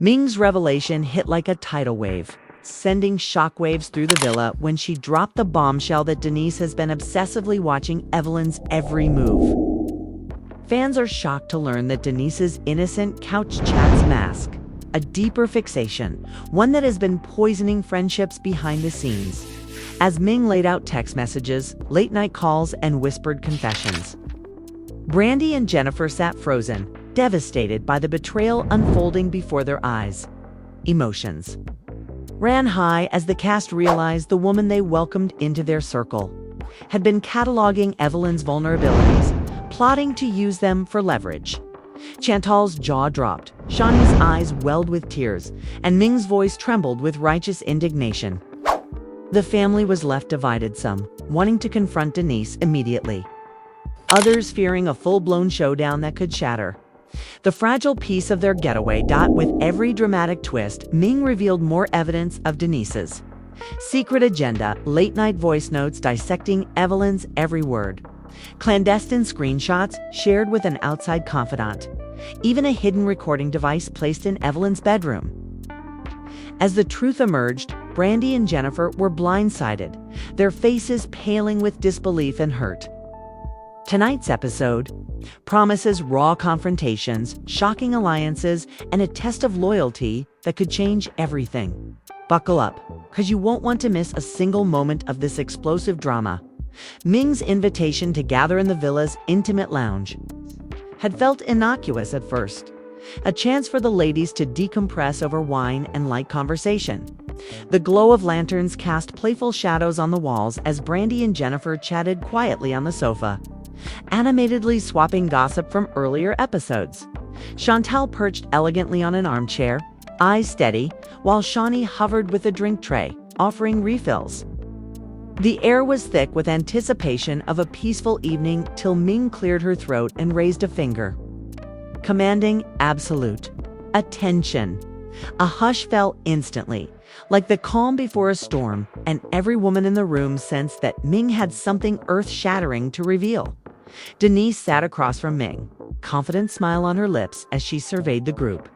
Ming's revelation hit like a tidal wave, sending shockwaves through the villa when she dropped the bombshell that Denise has been obsessively watching Evelyn's every move. Fans are shocked to learn that Denise's innocent couch chats mask a deeper fixation, one that has been poisoning friendships behind the scenes. As Ming laid out text messages, late-night calls, and whispered confessions, Brandi and Jennifer sat frozen, devastated by the betrayal unfolding before their eyes. Emotions ran high as the cast realized the woman they welcomed into their circle had been cataloging Evelyn's vulnerabilities, plotting to use them for leverage. Chantal's jaw dropped, Shawnee's eyes welled with tears, and Ming's voice trembled with righteous indignation. The family was left divided, some wanting to confront Denise immediately, others fearing a full-blown showdown that could shatter the fragile piece of their getaway. With every dramatic twist, Ming revealed more evidence of Denise's secret agenda, late-night voice notes dissecting Evelyn's every word, clandestine screenshots shared with an outside confidant, even a hidden recording device placed in Evelyn's bedroom. As the truth emerged, Brandi and Jennifer were blindsided, their faces paling with disbelief and hurt. Tonight's episode promises raw confrontations, shocking alliances, and a test of loyalty that could change everything. Buckle up, because you won't want to miss a single moment of this explosive drama. Ming's invitation to gather in the villa's intimate lounge had felt innocuous at first, a chance for the ladies to decompress over wine and light conversation. The glow of lanterns cast playful shadows on the walls as Brandi and Jennifer chatted quietly on the sofa, animatedly swapping gossip from earlier episodes. Chantal perched elegantly on an armchair, eyes steady, while Shawnee hovered with a drink tray, offering refills. The air was thick with anticipation of a peaceful evening till Ming cleared her throat and raised a finger, commanding absolute attention. A hush fell instantly, like the calm before a storm, and every woman in the room sensed that Ming had something earth-shattering to reveal. Denise sat across from Ming, confident smile on her lips as she surveyed the group.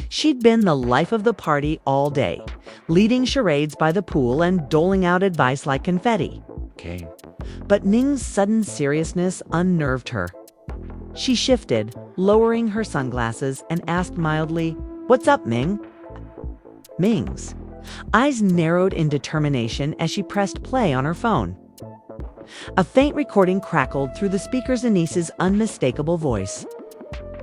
She'd been the life of the party all day, leading charades by the pool and doling out advice like confetti. Okay. But Ming's sudden seriousness unnerved her. She shifted, lowering her sunglasses, and asked mildly, "What's up, Ming?" Ming's eyes narrowed in determination as she pressed play on her phone. A faint recording crackled through the speakers, Denise's unmistakable voice,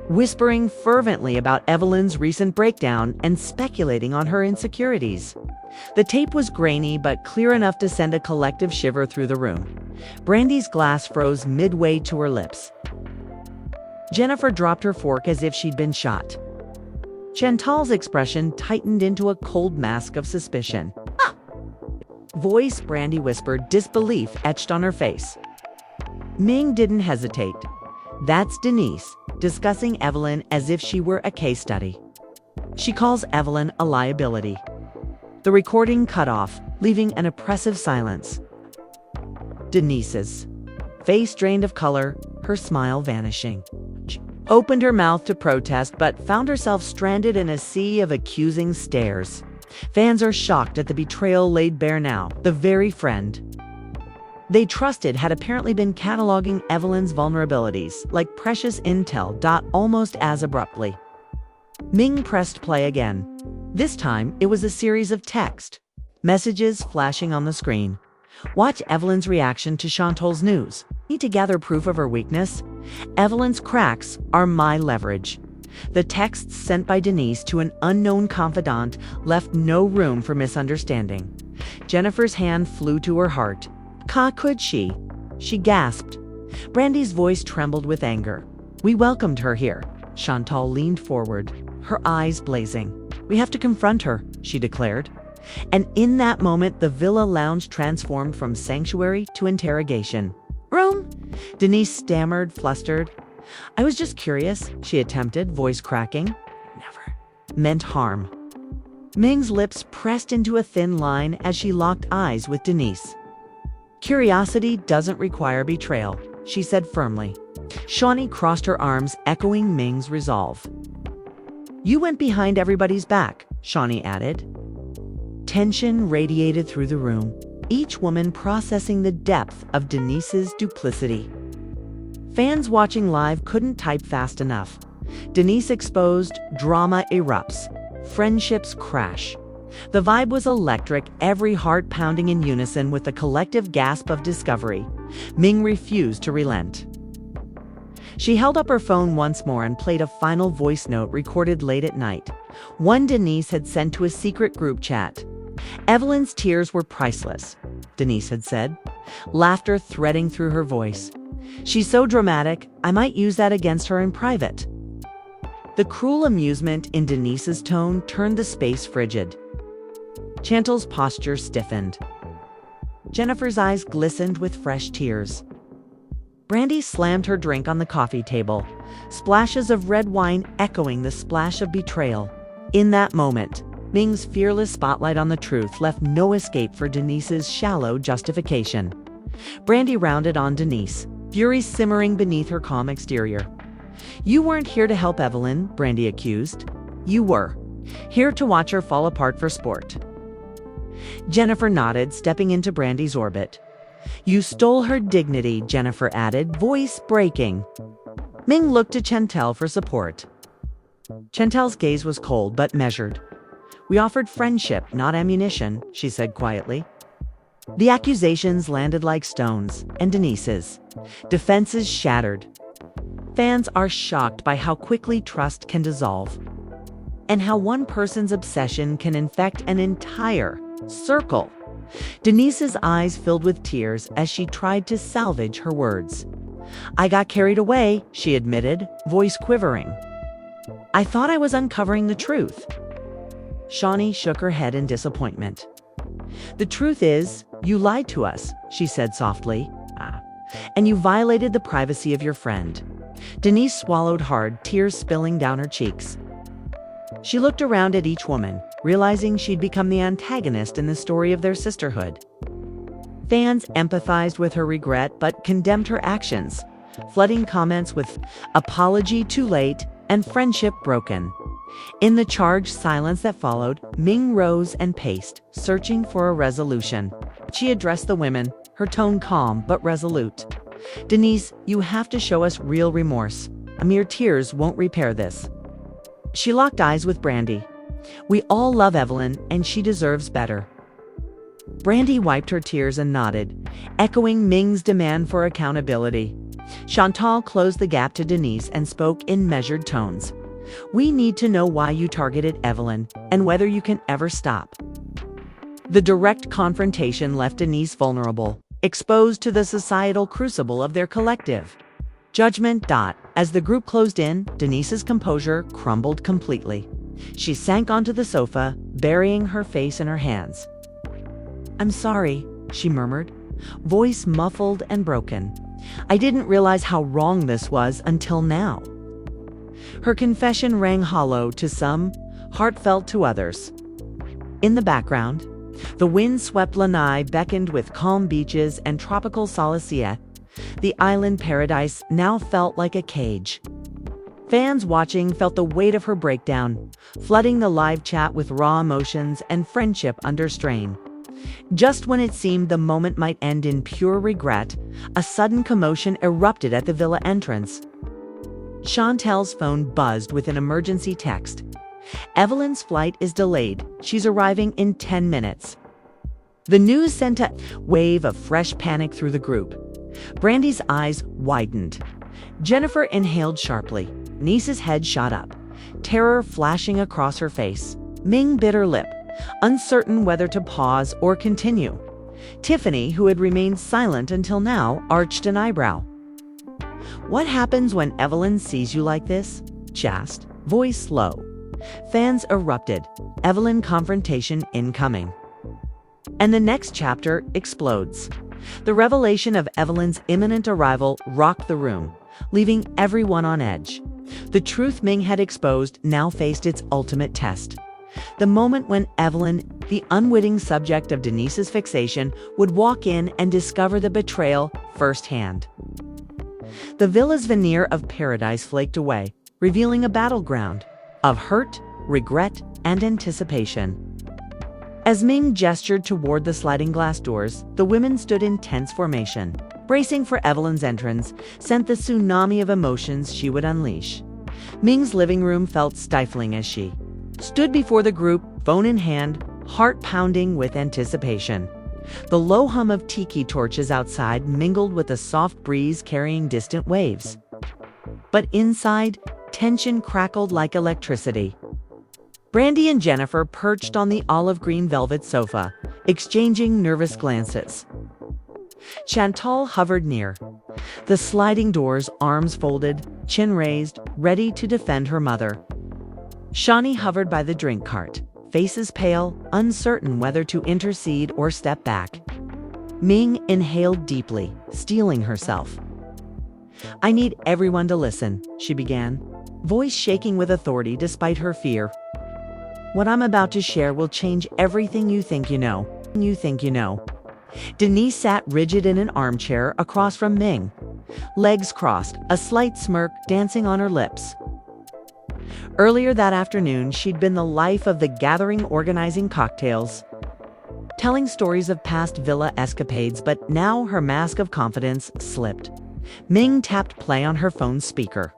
whispering fervently about Evelyn's recent breakdown and speculating on her insecurities. The tape was grainy but clear enough to send a collective shiver through the room. Brandi's glass froze midway to her lips. Jennifer dropped her fork as if she'd been shot. Chantal's expression tightened into a cold mask of suspicion. "Ah!" Voice, Brandi whispered, disbelief etched on her face. Ming didn't hesitate. "That's Denise, discussing Evelyn as if she were a case study. She calls Evelyn a liability." The recording cut off, leaving an oppressive silence. Denise's face drained of color, her smile vanishing. She opened her mouth to protest, but found herself stranded in a sea of accusing stares. Fans are shocked at the betrayal laid bare now. The very friend they trusted had apparently been cataloging Evelyn's vulnerabilities like precious intel. Almost as abruptly, Ming pressed play again. This time, it was a series of text messages flashing on the screen. "Watch Evelyn's reaction to Chantal's news. Need to gather proof of her weakness. Evelyn's cracks are my leverage." The texts sent by Denise to an unknown confidant left no room for misunderstanding. Jennifer's hand flew to her heart. "How could she?" she gasped. Brandi's voice trembled with anger. "We welcomed her here." Chantal leaned forward, her eyes blazing. "We have to confront her," she declared. And in that moment, the villa lounge transformed from sanctuary to interrogation room. Denise stammered, flustered. "I was just curious," she attempted, voice cracking. "Never meant harm." Ming's lips pressed into a thin line as she locked eyes with Denise. "Curiosity doesn't require betrayal," she said firmly. Shawnee crossed her arms, echoing Ming's resolve. You went behind everybody's back, Shawnee added. Tension radiated through the room, each woman processing the depth of Denise's duplicity. Fans watching live couldn't type fast enough. Denise exposed, drama erupts, friendships crash. The vibe was electric, every heart pounding in unison with a collective gasp of discovery. Ming refused to relent. She held up her phone once more and played a final voice note recorded late at night, one Denise had sent to a secret group chat. Evelyn's tears were priceless, Denise had said, laughter threading through her voice. She's so dramatic, I might use that against her in private. The cruel amusement in Denise's tone turned the space frigid. Chantal's posture stiffened. Jennifer's eyes glistened with fresh tears. Brandi slammed her drink on the coffee table, splashes of red wine echoing the splash of betrayal. In that moment, Ming's fearless spotlight on the truth left no escape for Denise's shallow justification. Brandi rounded on Denise, fury simmering beneath her calm exterior. You weren't here to help Evelyn, Brandi accused. You were here to watch her fall apart for sport. Jennifer nodded, stepping into Brandi's orbit. You stole her dignity, Jennifer added, voice breaking. Ming looked to Chantal for support. Chantal's gaze was cold but measured. We offered friendship, not ammunition, she said quietly. The accusations landed like stones, and Denise's defenses shattered. Fans are shocked by how quickly trust can dissolve, and how one person's obsession can infect an entire circle. Denise's eyes filled with tears as she tried to salvage her words. I got carried away, she admitted, voice quivering. I thought I was uncovering the truth. Shawnee shook her head in disappointment. The truth is, you lied to us, she said softly. And you violated the privacy of your friend. Denise swallowed hard, tears spilling down her cheeks. She looked around at each woman, realizing she'd become the antagonist in the story of their sisterhood. Fans empathized with her regret but condemned her actions, flooding comments with apology too late and friendship broken. In the charged silence that followed, Ming rose and paced, searching for a resolution. She addressed the women, her tone calm but resolute. Denise, you have to show us real remorse. Mere tears won't repair this. She locked eyes with Brandi. We all love Evelyn, and she deserves better. Brandi wiped her tears and nodded, echoing Ming's demand for accountability. Chantal closed the gap to Denise and spoke in measured tones. We need to know why you targeted Evelyn, and whether you can ever stop. The direct confrontation left Denise vulnerable, exposed to the societal crucible of their collective judgment. As the group closed in, Denise's composure crumbled completely. She sank onto the sofa, burying her face in her hands. I'm sorry, she murmured, voice muffled and broken. I didn't realize how wrong this was until now. Her confession rang hollow to some, heartfelt to others. In the background, the wind-swept Lanai beckoned with calm beaches and tropical solstice. The island paradise now felt like a cage. Fans watching felt the weight of her breakdown, flooding the live chat with raw emotions and friendship under strain. Just when it seemed the moment might end in pure regret, a sudden commotion erupted at the villa entrance. Chantal's phone buzzed with an emergency text. Evelyn's flight is delayed. She's arriving in 10 minutes. The news sent a wave of fresh panic through the group. Brandi's eyes widened. Jennifer inhaled sharply. Denise's head shot up, terror flashing across her face. Ming bit her lip, uncertain whether to pause or continue. Tiffany, who had remained silent until now, arched an eyebrow. What happens when Evelyn sees you like this? She asked, voice low. Fans erupted. Evelyn confrontation incoming. And the next chapter explodes. The revelation of Evelyn's imminent arrival rocked the room, leaving everyone on edge. The truth Ming had exposed now faced its ultimate test. The moment when Evelyn, the unwitting subject of Denise's fixation, would walk in and discover the betrayal firsthand. The villa's veneer of paradise flaked away, revealing a battleground. of hurt, regret, and anticipation. As Ming gestured toward the sliding glass doors, the women stood in tense formation, bracing for Evelyn's entrance, sent the tsunami of emotions she would unleash. Ming's living room felt stifling as she stood before the group, phone in hand, heart pounding with anticipation. The low hum of tiki torches outside mingled with a soft breeze carrying distant waves. But inside, tension crackled like electricity. Brandi and Jennifer perched on the olive green velvet sofa, exchanging nervous glances. Chantal hovered near, the sliding doors, arms folded, chin raised, ready to defend her mother. Shawnee hovered by the drink cart, faces pale, uncertain whether to intercede or step back. Ming inhaled deeply, steeling herself. "I need everyone to listen," she began, voice shaking with authority despite her fear. "What I'm about to share will change everything you think you know. Denise sat rigid in an armchair across from Ming, legs crossed, a slight smirk dancing on her lips. Earlier that afternoon, she'd been the life of the gathering, organizing cocktails, telling stories of past villa escapades, but now her mask of confidence slipped. Ming tapped play on her phone's speaker,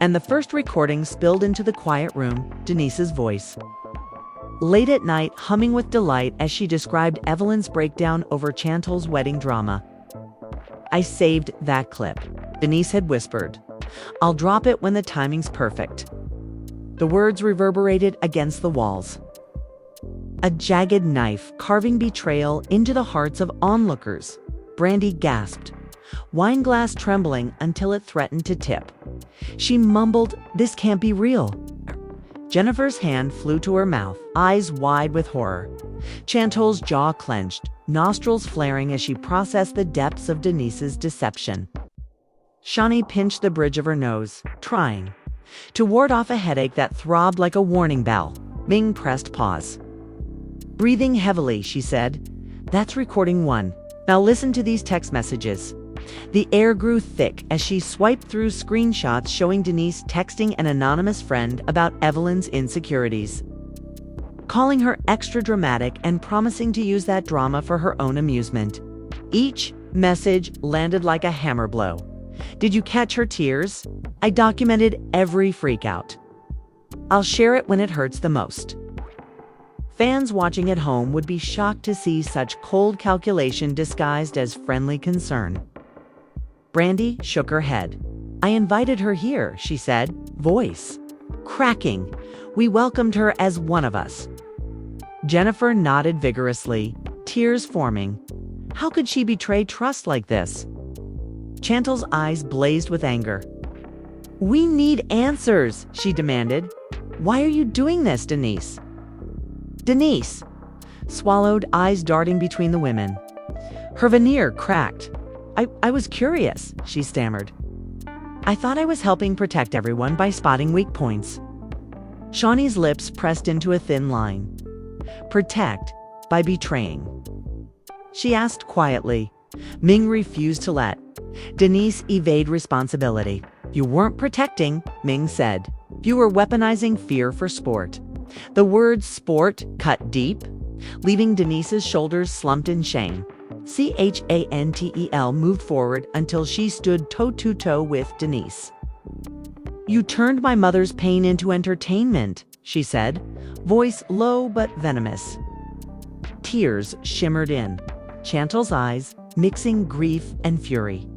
and the first recording spilled into the quiet room, Denise's voice. Late at night, humming with delight as she described Evelyn's breakdown over Chantal's wedding drama. "I saved that clip," Denise had whispered. "I'll drop it when the timing's perfect." The words reverberated against the walls. A jagged knife carving betrayal into the hearts of onlookers. Brandi gasped, wine glass trembling until it threatened to tip. She mumbled, "This can't be real." Jennifer's hand flew to her mouth, eyes wide with horror. Chantal's jaw clenched, nostrils flaring as she processed the depths of Denise's deception. Shawnee pinched the bridge of her nose, trying to ward off a headache that throbbed like a warning bell. Ming pressed pause. Breathing heavily, she said, "That's recording 1. Now listen to these text messages." The air grew thick as she swiped through screenshots showing Denise texting an anonymous friend about Evelyn's insecurities, calling her extra dramatic and promising to use that drama for her own amusement. Each message landed like a hammer blow. "Did you catch her tears? I documented every freakout. I'll share it when it hurts the most." Fans watching at home would be shocked to see such cold calculation disguised as friendly concern. Brandi shook her head. "I invited her here," she said, voice cracking. "We welcomed her as one of us." Jennifer nodded vigorously, tears forming. How could she betray trust like this? Chantal's eyes blazed with anger. "We need answers," she demanded. "Why are you doing this, Denise?" Denise swallowed, eyes darting between the women. Her veneer cracked. I was curious," she stammered. "I thought I was helping protect everyone by spotting weak points." Shawnee's lips pressed into a thin line. "Protect by betraying?" she asked quietly. Ming refused to let Denise evade responsibility. "You weren't protecting," Ming said. "You were weaponizing fear for sport." The word sport cut deep, leaving Denise's shoulders slumped in shame. Chantel moved forward until she stood toe-to-toe with Denise. "You turned my mother's pain into entertainment," she said, voice low but venomous. Tears shimmered in Chantal's eyes, mixing grief and fury.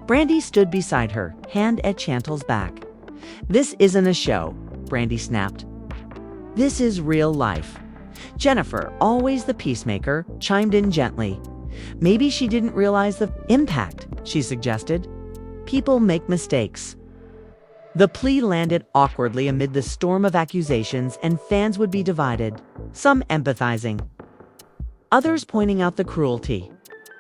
Brandi stood beside her, hand at Chantal's back. "This isn't a show," Brandi snapped. "This is real life." Jennifer, always the peacemaker, chimed in gently. "Maybe she didn't realize the impact," she suggested. "People make mistakes." The plea landed awkwardly amid the storm of accusations, and fans would be divided, some empathizing, others pointing out the cruelty.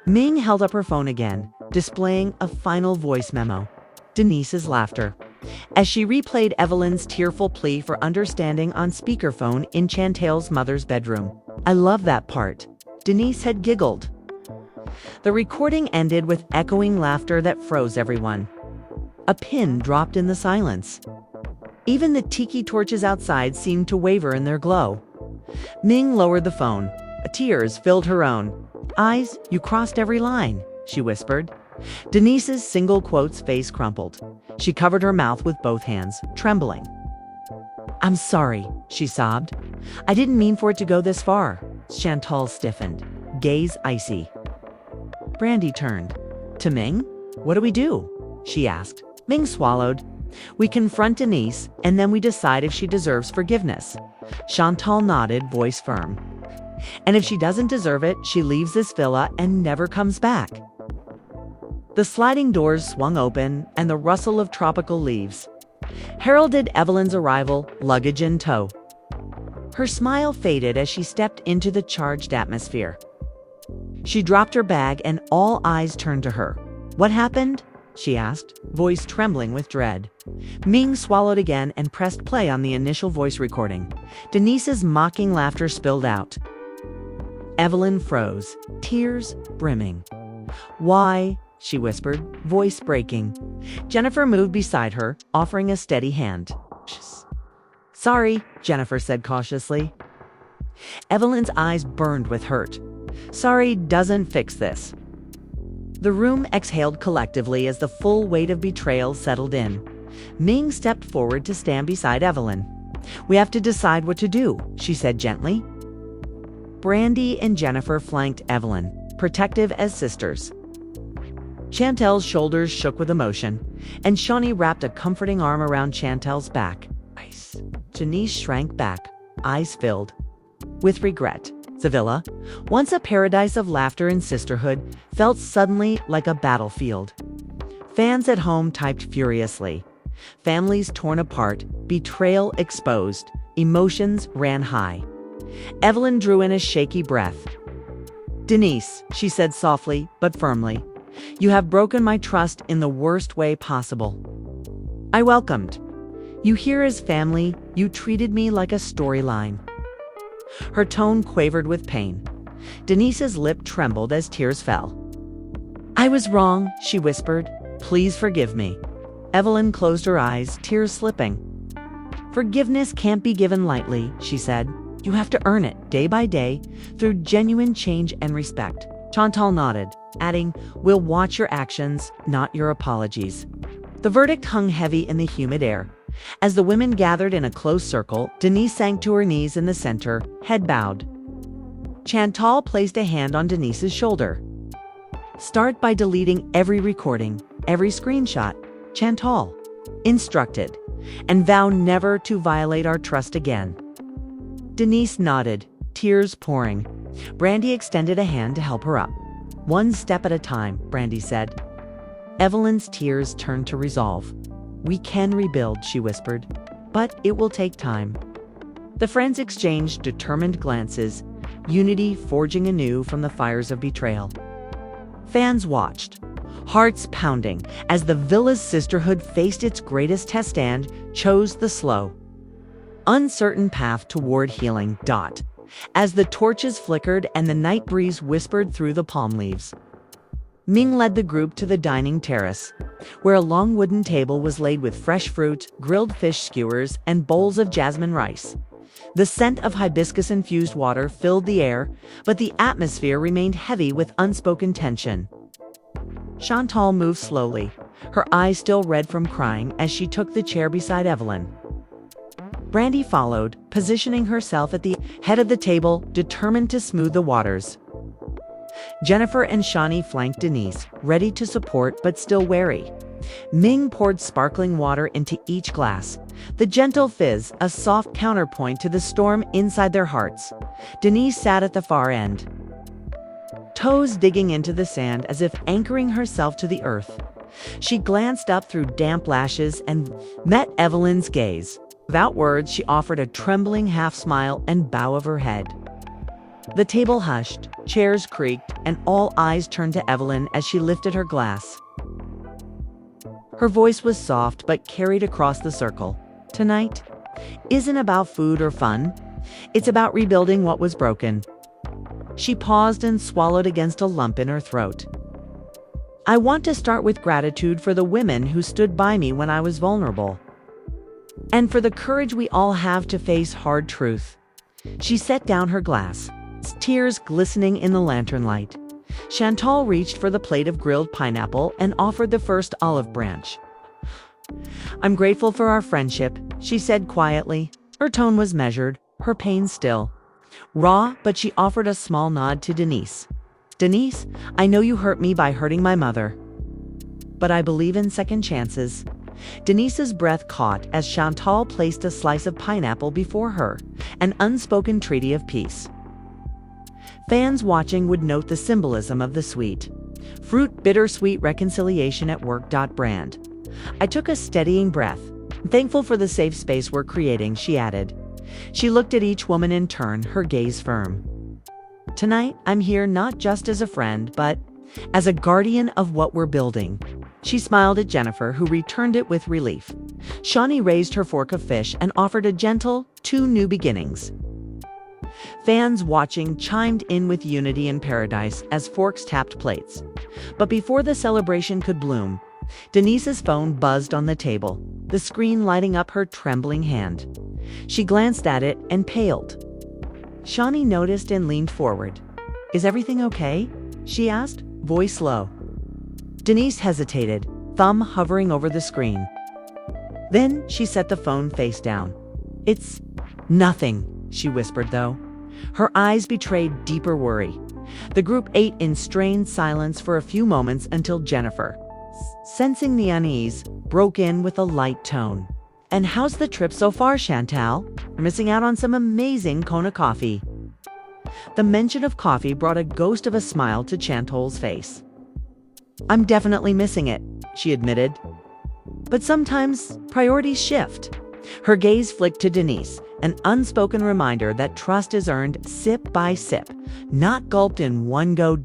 Ming held up her phone again, displaying a final voice memo. Denise's laughter, as she replayed Evelyn's tearful plea for understanding on speakerphone in Chantal's mother's bedroom. "I love that part," Denise had giggled. The recording ended with echoing laughter that froze everyone. A pin dropped in the silence. Even the tiki torches outside seemed to waver in their glow. Ming lowered the phone. Tears filled her own. "Eyes, you crossed every line," she whispered. Denise's single quote's face crumpled. She covered her mouth with both hands, trembling. "I'm sorry," she sobbed. "I didn't mean for it to go this far." Chantal stiffened, gaze icy. Brandi turned. "To Ming? What do we do?" she asked. Ming swallowed. "We confront Denise, and then we decide if she deserves forgiveness." Chantal nodded, voice firm. "And if she doesn't deserve it, she leaves this villa and never comes back." The sliding doors swung open, and the rustle of tropical leaves heralded Evelyn's arrival, luggage in tow. Her smile faded as she stepped into the charged atmosphere. She dropped her bag, and all eyes turned to her. "What happened?" she asked, voice trembling with dread. Ming swallowed again and pressed play on the initial voice recording. Denise's mocking laughter spilled out. Evelyn froze, tears brimming. "Why?" she whispered, voice breaking. Jennifer moved beside her, offering a steady hand. "Sorry," Jennifer said cautiously. Evelyn's eyes burned with hurt. "Sorry doesn't fix this." The room exhaled collectively as the full weight of betrayal settled in. Ming stepped forward to stand beside Evelyn. "We have to decide what to do," she said gently. Brandi and Jennifer flanked Evelyn, protective as sisters. Chantel's shoulders shook with emotion, and Shawnee wrapped a comforting arm around Chantel's back. Denise shrank back, eyes filled with regret. The villa, once a paradise of laughter and sisterhood, felt suddenly like a battlefield. Fans at home typed furiously. Families torn apart, betrayal exposed, emotions ran high. Evelyn drew in a shaky breath. "Denise," she said softly but firmly, "you have broken my trust in the worst way possible. I welcomed you here as family. You treated me like a storyline." Her tone quavered with pain. Denise's lip trembled as tears fell. "I was wrong," she whispered. "Please forgive me." Evelyn closed her eyes, tears slipping. "Forgiveness can't be given lightly," she said. "You have to earn it, day by day, through genuine change and respect." Chantal nodded, adding, "We'll watch your actions, not your apologies." The verdict hung heavy in the humid air. As the women gathered in a close circle, Denise sank to her knees in the center, head bowed. Chantal placed a hand on Denise's shoulder. "Start by deleting every recording, every screenshot," Chantal instructed, "and vow never to violate our trust again." Denise nodded, tears pouring. Brandi extended a hand to help her up. "One step at a time," Brandi said. Evelyn's tears turned to resolve. "We can rebuild," she whispered, "but it will take time." The friends exchanged determined glances, unity forging anew from the fires of betrayal. Fans watched, hearts pounding, as the villa's sisterhood faced its greatest test and chose the slow, uncertain path toward healing. As the torches flickered and the night breeze whispered through the palm leaves, Ming led the group to the dining terrace, where a long wooden table was laid with fresh fruit, grilled fish skewers, and bowls of jasmine rice. The scent of hibiscus-infused water filled the air, but the atmosphere remained heavy with unspoken tension. Chantal moved slowly, her eyes still red from crying, as she took the chair beside Evelyn. Brandi followed, positioning herself at the head of the table, determined to smooth the waters. Jennifer and Shawnee flanked Denise, ready to support but still wary. Ming poured sparkling water into each glass, the gentle fizz a soft counterpoint to the storm inside their hearts. Denise sat at the far end, toes digging into the sand as if anchoring herself to the earth. She glanced up through damp lashes and met Evelyn's gaze. Without words, she offered a trembling half-smile and bow of her head. The table hushed, chairs creaked, and all eyes turned to Evelyn as she lifted her glass. Her voice was soft but carried across the circle. "Tonight isn't about food or fun. It's about rebuilding what was broken." She paused and swallowed against a lump in her throat. "I want to start with gratitude for the women who stood by me when I was vulnerable. And for the courage we all have to face hard truth. She set down her glass, tears glistening in the lantern light. Chantal reached for the plate of grilled pineapple and offered the first olive branch. "I'm grateful for our friendship," she said quietly. Her tone was measured, her pain still raw, but she offered a small nod to Denise. "Denise, I know you hurt me by hurting my mother, but I believe in second chances." Denise's breath caught as Chantal placed a slice of pineapple before her, an unspoken treaty of peace. Fans watching would note the symbolism of the sweet fruit bittersweet reconciliation at work. Brand. I took a steadying breath, thankful for the safe space we're creating, she added. She looked at each woman in turn, her gaze firm. "Tonight, I'm here not just as a friend, but as a guardian of what we're building." She smiled at Jennifer, who returned it with relief. Shawnee raised her fork of fish and offered a gentle, 2 new beginnings. Fans watching chimed in with unity in paradise as forks tapped plates. But before the celebration could bloom, Denise's phone buzzed on the table, the screen lighting up her trembling hand. She glanced at it and paled. Shawnee noticed and leaned forward. "Is everything okay?" she asked, voice low. Denise hesitated, thumb hovering over the screen. Then she set the phone face down. "It's nothing," she whispered, though. Her eyes betrayed deeper worry. The group ate in strained silence for a few moments until Jennifer, sensing the unease, broke in with a light tone. "And how's the trip so far, Chantal? You're missing out on some amazing Kona coffee." The mention of coffee brought a ghost of a smile to Chantal's face. "I'm definitely missing it," she admitted. "But sometimes priorities shift." Her gaze flicked to Denise, an unspoken reminder that trust is earned sip by sip, not gulped in one go.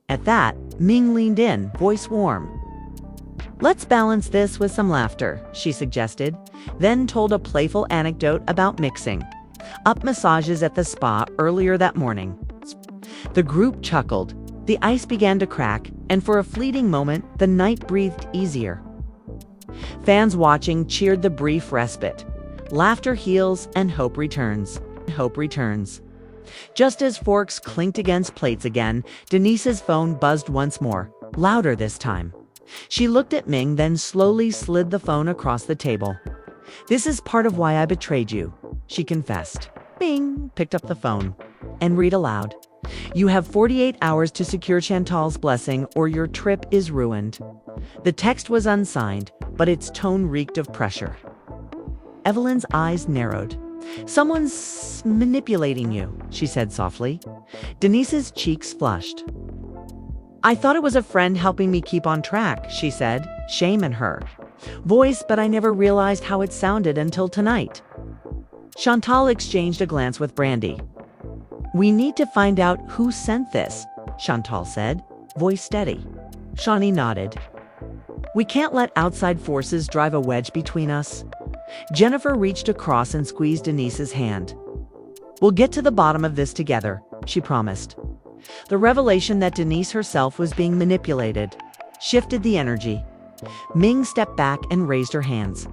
At that, Ming leaned in, voice warm. "Let's balance this with some laughter," she suggested, then told a playful anecdote about mixing up massages at the spa earlier that morning. The group chuckled. The ice began to crack, and for a fleeting moment, the night breathed easier. Fans watching cheered the brief respite. Laughter heals and hope returns. Hope returns. Just as forks clinked against plates again, Denise's phone buzzed once more, louder this time. She looked at Ming, then slowly slid the phone across the table. "This is part of why I betrayed you," she confessed. Ming picked up the phone and read aloud. "You have 48 hours to secure Chantal's blessing or your trip is ruined." The text was unsigned, but its tone reeked of pressure. Evelyn's eyes narrowed. "Someone's manipulating you," she said softly. Denise's cheeks flushed. "I thought it was a friend helping me keep on track," she said, shame in her voice, "but I never realized how it sounded until tonight." Chantal exchanged a glance with Brandi. "We need to find out who sent this," Chantal said, voice steady. Shawnee nodded. "We can't let outside forces drive a wedge between us." Jennifer reached across and squeezed Denise's hand. "We'll get to the bottom of this together," she promised. The revelation that Denise herself was being manipulated shifted the energy. Ming stepped back and raised her hands.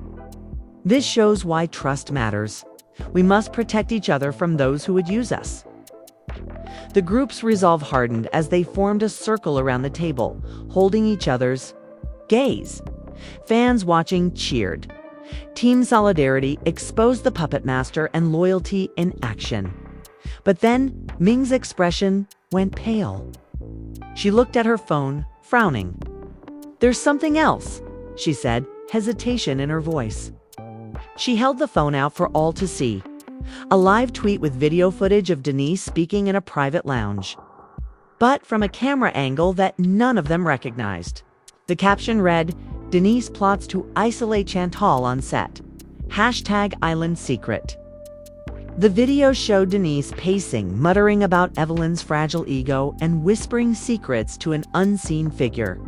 "This shows why trust matters. We must protect each other from those who would use us." The group's resolve hardened as they formed a circle around the table, holding each other's gaze. Fans watching cheered. Team solidarity exposed the puppet master and loyalty in action. But then Ming's expression went pale. She looked at her phone, frowning. "There's something else," she said, hesitation in her voice. She held the phone out for all to see. A live tweet with video footage of Denise speaking in a private lounge, but from a camera angle that none of them recognized. The caption read, "Denise plots to isolate Chantal on set. #island secret." The video showed Denise pacing, muttering about Evelyn's fragile ego and whispering secrets to an unseen figure.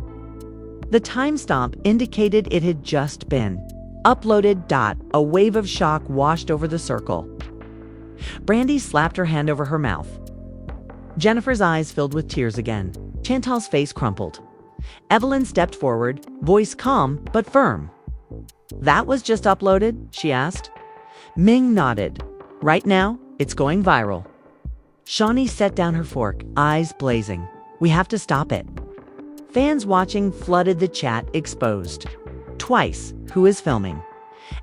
The timestamp indicated it had just been uploaded. A wave of shock washed over the circle. Brandi slapped her hand over her mouth. Jennifer's eyes filled with tears again. Chantal's face crumpled. Evelyn stepped forward, voice calm but firm. That was just uploaded? She asked. Ming nodded. Right now, it's going viral. Shawnee set down her fork, eyes blazing. We have to stop it. Fans watching flooded the chat, exposed. Twice, who is filming?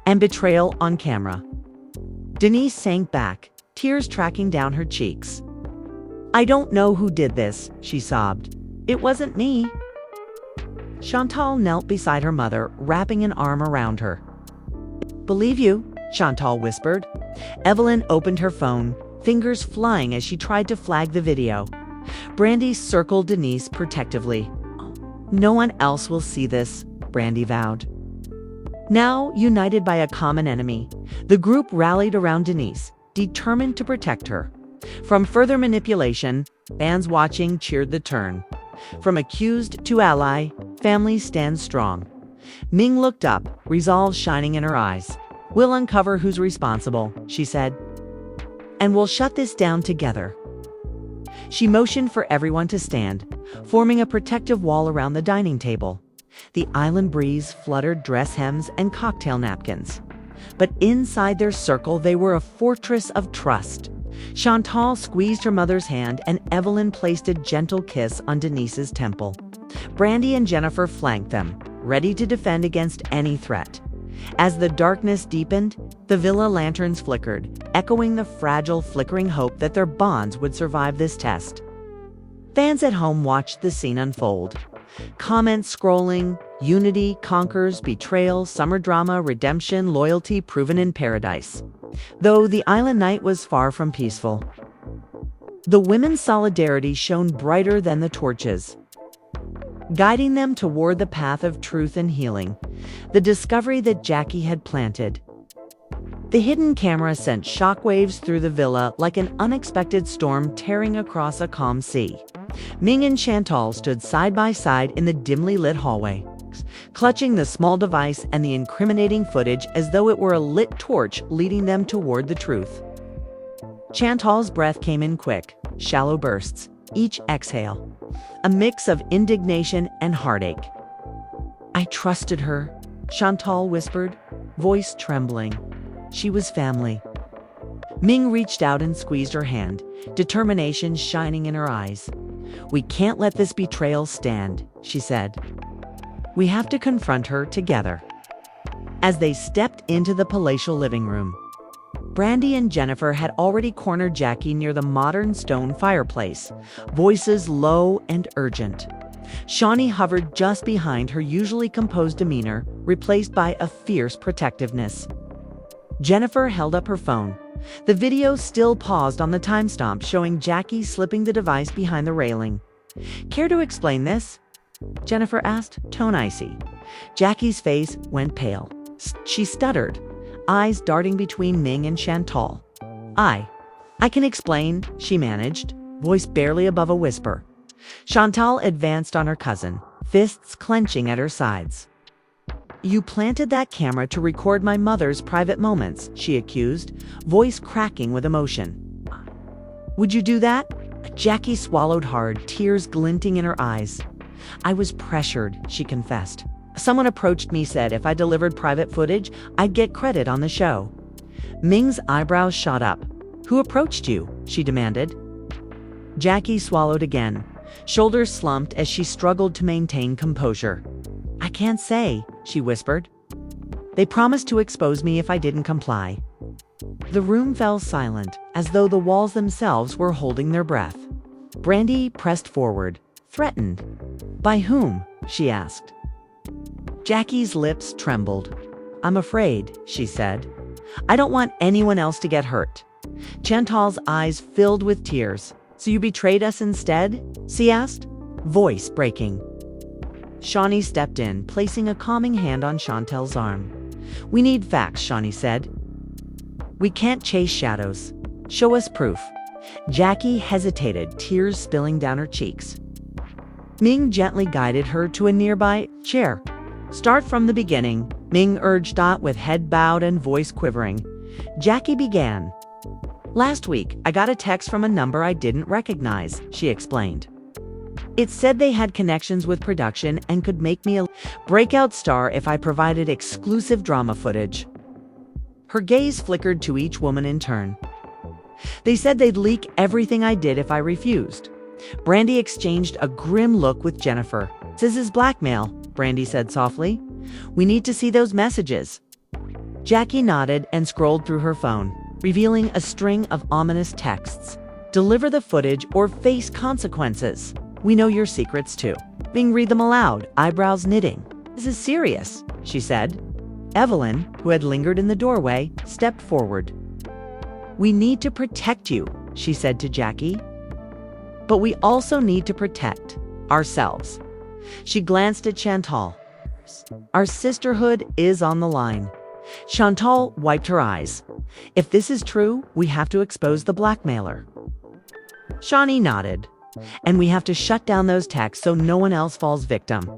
And betrayal on camera. Denise sank back, tears tracking down her cheeks. I don't know who did this, she sobbed. It wasn't me. Chantal knelt beside her mother, wrapping an arm around her. Believe you, Chantal whispered. Evelyn opened her phone, fingers flying as she tried to flag the video. Brandi circled Denise protectively. No one else will see this, Brandi vowed. Now, united by a common enemy, the group rallied around Denise, determined to protect her. From further manipulation, fans watching cheered the turn. From accused to ally, families stand strong. Ming looked up, resolve shining in her eyes. We'll uncover who's responsible, she said. And we'll shut this down together. She motioned for everyone to stand, forming a protective wall around the dining table. The island breeze fluttered dress hems and cocktail napkins. But inside their circle, they were a fortress of trust. Chantal squeezed her mother's hand, and Evelyn placed a gentle kiss on Denise's temple. Brandi and Jennifer flanked them, ready to defend against any threat. As the darkness deepened, the villa lanterns flickered, echoing the fragile, flickering hope that their bonds would survive this test. Fans at home watched the scene unfold. Comments scrolling, unity conquers betrayal, summer drama, redemption, loyalty proven in paradise. Though the island night was far from peaceful. The women's solidarity shone brighter than the torches, guiding them toward the path of truth and healing, the discovery that Jackie had planted. The hidden camera sent shockwaves through the villa like an unexpected storm tearing across a calm sea. Ming and Chantal stood side by side in the dimly lit hallway, clutching the small device and the incriminating footage as though it were a lit torch leading them toward the truth. Chantal's breath came in quick, shallow bursts, each exhale, a mix of indignation and heartache. I trusted her, Chantal whispered, voice trembling. She was family. Ming reached out and squeezed her hand, determination shining in her eyes. We can't let this betrayal stand, she said. We have to confront her together. As they stepped into the palatial living room, Brandi and Jennifer had already cornered Jackie near the modern stone fireplace, voices low and urgent. Shawnee hovered just behind her usually composed demeanor, replaced by a fierce protectiveness. Jennifer held up her phone. The video still paused on the timestamp, showing Jackie slipping the device behind the railing. Care to explain this? Jennifer asked, tone icy. Jackie's face went pale. She stuttered, eyes darting between Ming and Chantal. I can explain, she managed, voice barely above a whisper. Chantal advanced on her cousin, fists clenching at her sides. You planted that camera to record my mother's private moments, she accused, voice cracking with emotion. Would you do that? Jackie swallowed hard, tears glinting in her eyes. I was pressured, she confessed. Someone approached me, said if I delivered private footage, I'd get credit on the show. Ming's eyebrows shot up. Who approached you? She demanded. Jackie swallowed again, shoulders slumped as she struggled to maintain composure. I can't say, she whispered. They promised to expose me if I didn't comply. The room fell silent, as though the walls themselves were holding their breath. Brandi pressed forward, threatened. By whom? She asked. Jackie's lips trembled. I'm afraid, she said. I don't want anyone else to get hurt. Chantal's eyes filled with tears. So you betrayed us instead? She asked, voice breaking. Shawnee stepped in, placing a calming hand on Chantal's arm. We need facts, Shawnee said. We can't chase shadows. Show us proof. Jackie hesitated, tears spilling down her cheeks. Ming gently guided her to a nearby chair. Start from the beginning, Ming urged with head bowed and voice quivering. Jackie began. Last week, I got a text from a number I didn't recognize, she explained. It said they had connections with production and could make me a breakout star if I provided exclusive drama footage. Her gaze flickered to each woman in turn. They said they'd leak everything I did if I refused. Brandi exchanged a grim look with Jennifer. "This is blackmail," Brandi said softly. "We need to see those messages." Jackie nodded and scrolled through her phone, revealing a string of ominous texts. "Deliver the footage or face consequences. We know your secrets too." Ming read them aloud, eyebrows knitting. "This is serious," she said. Evelyn, who had lingered in the doorway, stepped forward. "We need to protect you," she said to Jackie. "But we also need to protect ourselves." She glanced at Chantal. "Our sisterhood is on the line." Chantal wiped her eyes. "If this is true, we have to expose the blackmailer." Shawnee nodded. "And we have to shut down those texts so no one else falls victim."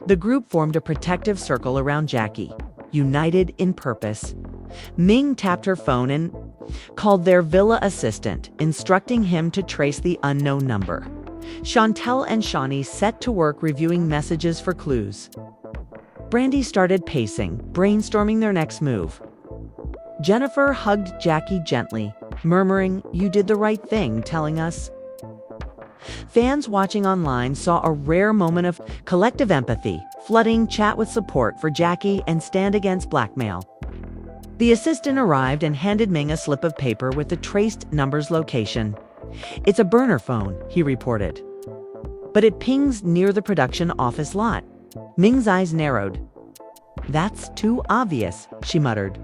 The group formed a protective circle around Jackie, united in purpose. Ming tapped her phone and called their villa assistant, instructing him to trace the unknown number. Chantal and Shawnee set to work reviewing messages for clues. Brandi started pacing, brainstorming their next move. Jennifer hugged Jackie gently, murmuring, "You did the right thing telling us." Fans watching online saw a rare moment of collective empathy, flooding chat with support for Jackie and stand against blackmail. The assistant arrived and handed Ming a slip of paper with the traced number's location. "It's a burner phone," he reported. "But it pings near the production office lot." Ming's eyes narrowed. "That's too obvious," she muttered.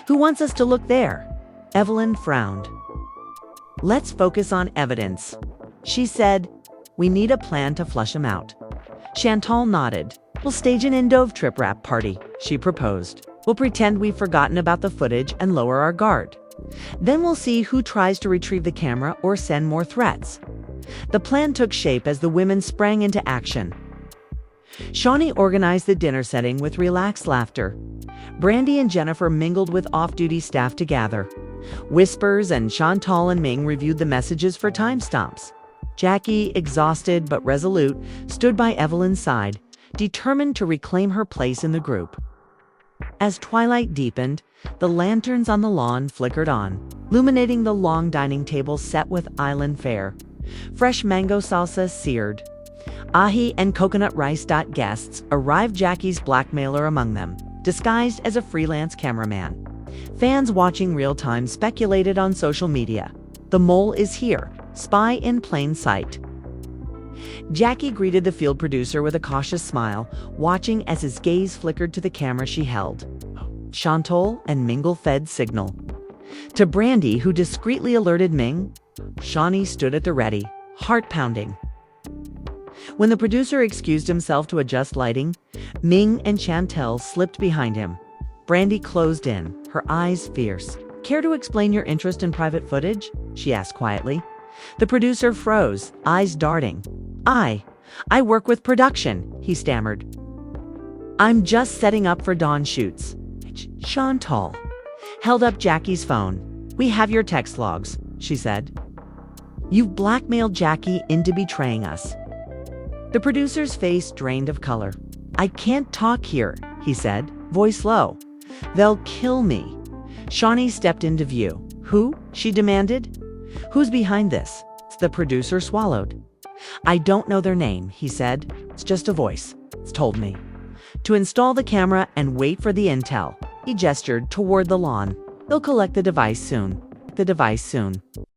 "Who wants us to look there?" Evelyn frowned. "Let's focus on evidence." She said, "We need a plan to flush him out." Chantal nodded. "We'll stage an Indove trip wrap party," she proposed. "We'll pretend we've forgotten about the footage and lower our guard. Then we'll see who tries to retrieve the camera or send more threats." The plan took shape as the women sprang into action. Shawnee organized the dinner setting with relaxed laughter. Brandi and Jennifer mingled with off-duty staff to gather. Whispers and Chantal and Ming reviewed the messages for timestamps. Jackie, exhausted but resolute, stood by Evelyn's side, determined to reclaim her place in the group. As twilight deepened, the lanterns on the lawn flickered on, illuminating the long dining table set with island fare. Fresh mango salsa seared. Ahi and coconut rice. Guests arrived, Jackie's blackmailer among them, disguised as a freelance cameraman. Fans watching real-time speculated on social media. "The mole is here. Spy in plain sight." Jackie greeted the field producer with a cautious smile, watching as his gaze flickered to the camera she held. Chantal and Mingle fed signal. To Brandi, who discreetly alerted Ming, Shawnee stood at the ready, heart pounding. When the producer excused himself to adjust lighting, Ming and Chantal slipped behind him. Brandi closed in, her eyes fierce. "Care to explain your interest in private footage?" she asked quietly. The producer froze, eyes darting. I work with production," he stammered. "I'm just setting up for Dawn shoots." Chantal held up Jackie's phone. "We have your text logs," she said. "You've blackmailed Jackie into betraying us." The producer's face drained of color. "I can't talk here," he said, voice low. "They'll kill me." Shawnee stepped into view. "Who?" she demanded. "Who's behind this?" The producer swallowed. "I don't know their name," he said. "It's just a voice. It's told me to install the camera and wait for the intel." He gestured toward the lawn. "They'll collect the device soon."